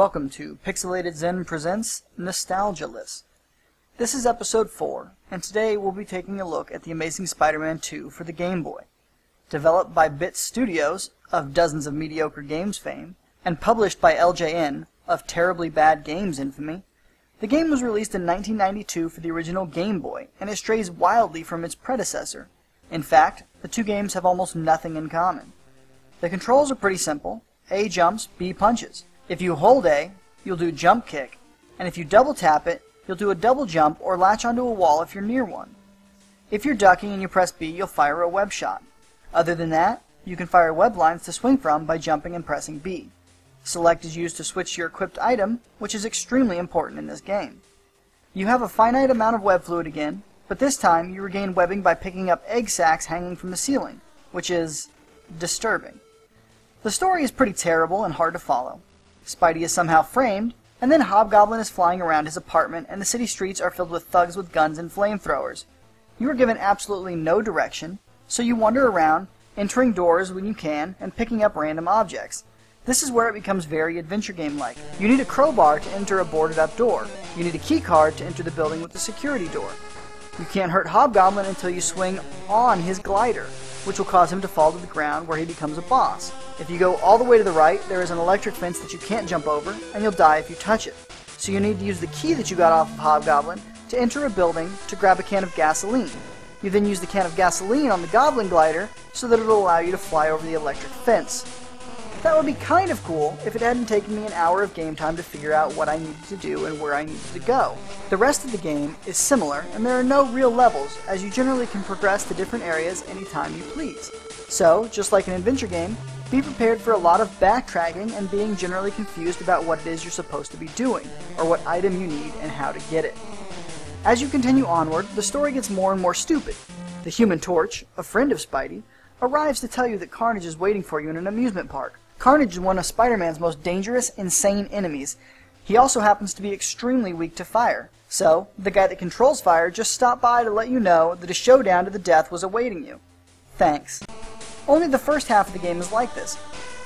Welcome to Pixelated Zen presents Nostalgialess. This is episode 4, and today we'll be taking a look at The Amazing Spider-Man 2 for the Game Boy. Developed by Bit Studios, of dozens of mediocre games fame, and published by LJN, of terribly bad games infamy, the game was released in 1992 for the original Game Boy, and it strays wildly from its predecessor. In fact, the two games have almost nothing in common. The controls are pretty simple. A jumps, B punches. If you hold A, you'll do jump kick, and if you double tap it, you'll do a double jump or latch onto a wall if you're near one. If you're ducking and you press B, you'll fire a web shot. Other than that, you can fire web lines to swing from by jumping and pressing B. Select is used to switch to your equipped item, which is extremely important in this game. You have a finite amount of web fluid again, but this time you regain webbing by picking up egg sacs hanging from the ceiling, which is disturbing. The story is pretty terrible and hard to follow. Spidey is somehow framed, and then Hobgoblin is flying around his apartment, and the city streets are filled with thugs with guns and flamethrowers. You are given absolutely no direction, so you wander around, entering doors when you can, and picking up random objects. This is where it becomes very adventure game-like. You need a crowbar to enter a boarded-up door. You need a key card to enter the building with the security door. You can't hurt Hobgoblin until you swing on his glider, which will cause him to fall to the ground where he becomes a boss. If you go all the way to the right, there is an electric fence that you can't jump over, and you'll die if you touch it. So you need to use the key that you got off of Hobgoblin to enter a building to grab a can of gasoline. You then use the can of gasoline on the Goblin glider so that it'll allow you to fly over the electric fence. That would be kind of cool if it hadn't taken me an hour of game time to figure out what I needed to do and where I needed to go. The rest of the game is similar, and there are no real levels, as you generally can progress to different areas anytime you please. So, just like an adventure game, be prepared for a lot of backtracking and being generally confused about what it is you're supposed to be doing, or what item you need and how to get it. As you continue onward, the story gets more and more stupid. The Human Torch, a friend of Spidey, arrives to tell you that Carnage is waiting for you in an amusement park. Carnage is one of Spider-Man's most dangerous, insane enemies. He also happens to be extremely weak to fire. So, the guy that controls fire just stopped by to let you know that a showdown to the death was awaiting you. Thanks. Only the first half of the game is like this.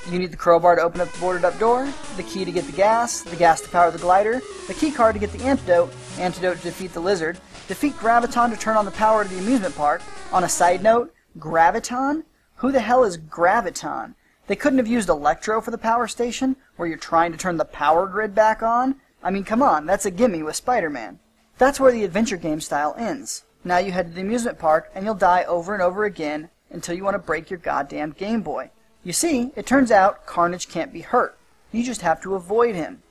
You need the crowbar to open up the boarded-up door, the key to get the gas to power the glider, the key card to get the antidote to defeat the lizard, defeat Graviton to turn on the power to the amusement park. On a side note, Graviton? Who the hell is Graviton? They couldn't have used Electro for the power station, where you're trying to turn the power grid back on? I mean, come on, that's a gimme with Spider-Man. That's where the adventure game style ends. Now you head to the amusement park, and you'll die over and over again until you want to break your goddamn Game Boy. You see, it turns out Carnage can't be hurt. You just have to avoid him.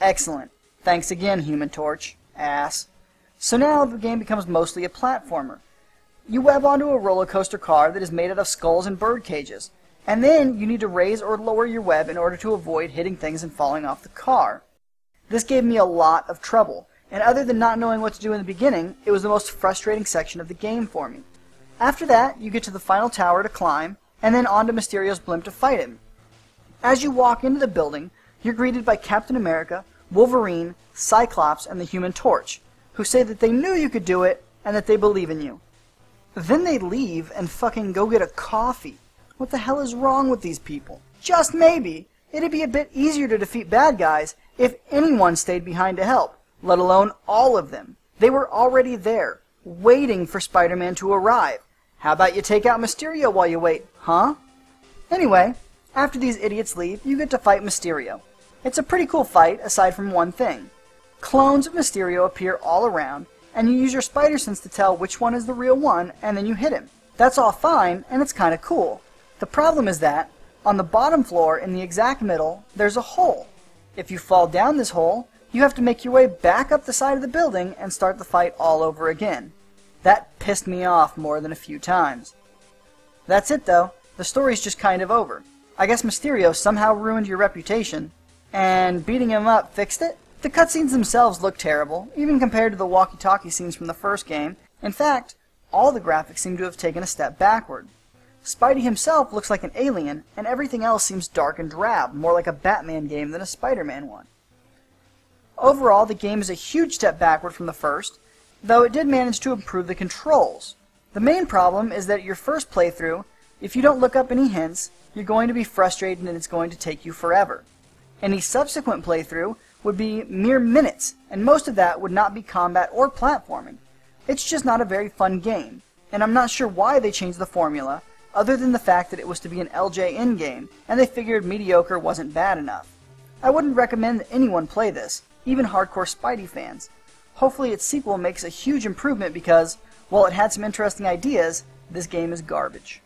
Excellent. Thanks again, Human Torch. Ass. So now the game becomes mostly a platformer. You web onto a roller coaster car that is made out of skulls and bird cages. And then you need to raise or lower your web in order to avoid hitting things and falling off the car. This gave me a lot of trouble, and other than not knowing what to do in the beginning, it was the most frustrating section of the game for me. After that, you get to the final tower to climb, and then onto Mysterio's blimp to fight him. As you walk into the building, you're greeted by Captain America, Wolverine, Cyclops, and the Human Torch, who say that they knew you could do it, and that they believe in you. Then they leave and fucking go get a coffee. What the hell is wrong with these people? Just maybe, it'd be a bit easier to defeat bad guys if anyone stayed behind to help, let alone all of them. They were already there, waiting for Spider-Man to arrive. How about you take out Mysterio while you wait, huh? Anyway, after these idiots leave, you get to fight Mysterio. It's a pretty cool fight, aside from one thing. Clones of Mysterio appear all around, and you use your spider sense to tell which one is the real one, and then you hit him. That's all fine, and it's kinda cool. The problem is that, on the bottom floor in the exact middle, there's a hole. If you fall down this hole, you have to make your way back up the side of the building and start the fight all over again. That pissed me off more than a few times. That's it though, the story's just kind of over. I guess Mysterio somehow ruined your reputation, and beating him up fixed it? The cutscenes themselves look terrible, even compared to the walkie-talkie scenes from the first game. In fact, all the graphics seem to have taken a step backward. Spidey himself looks like an alien, and everything else seems dark and drab, more like a Batman game than a Spider-Man one. Overall, the game is a huge step backward from the first, though it did manage to improve the controls. The main problem is that at your first playthrough, if you don't look up any hints, you're going to be frustrated and it's going to take you forever. Any subsequent playthrough would be mere minutes, and most of that would not be combat or platforming. It's just not a very fun game, and I'm not sure why they changed the formula, other than the fact that it was to be an LJN game, and they figured mediocre wasn't bad enough. I wouldn't recommend that anyone play this, even hardcore Spidey fans. Hopefully its sequel makes a huge improvement because, while it had some interesting ideas, this game is garbage.